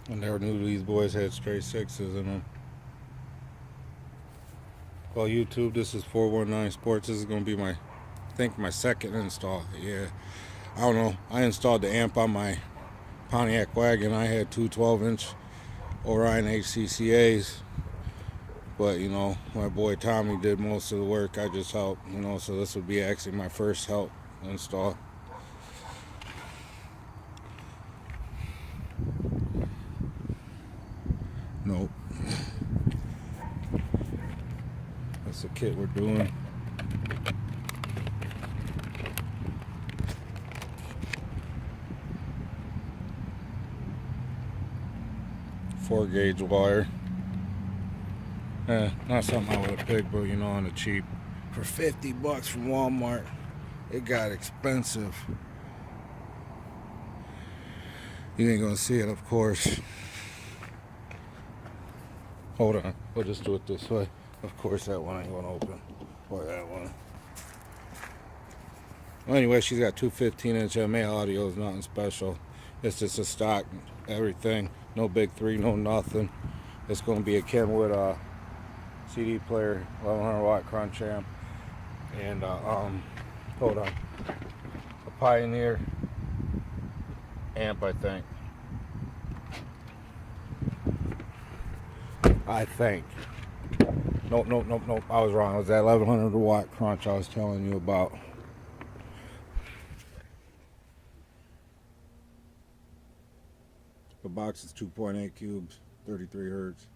I never knew these boys had straight sixes in them. Well, YouTube, this is 419 Sports. This is going to be I think my second install. Yeah, I don't know. I installed the amp on my Pontiac wagon. I had two 12-inch Orion HCCAs. But, my boy Tommy did most of the work. I just helped, so this would be actually my first help install. Nope. That's the kit we're doing. Four gauge wire. Not something I would have picked, but on the cheap. For $50 from Walmart, it got expensive. You ain't gonna see it, of course. Hold on, we'll just do it this way. Of course, that one ain't gonna open. Or that one. Well, anyway, she's got two 15-inch MA audios, nothing special. It's just a stock, everything. No big three, no nothing. It's gonna be a Kenwood CD player, 1100 watt crunch amp, and hold on, a Pioneer amp, I think. Nope. I was wrong. It was that 1100 watt crunch I was telling you about. The box is 2.8 cubes, 33 hertz.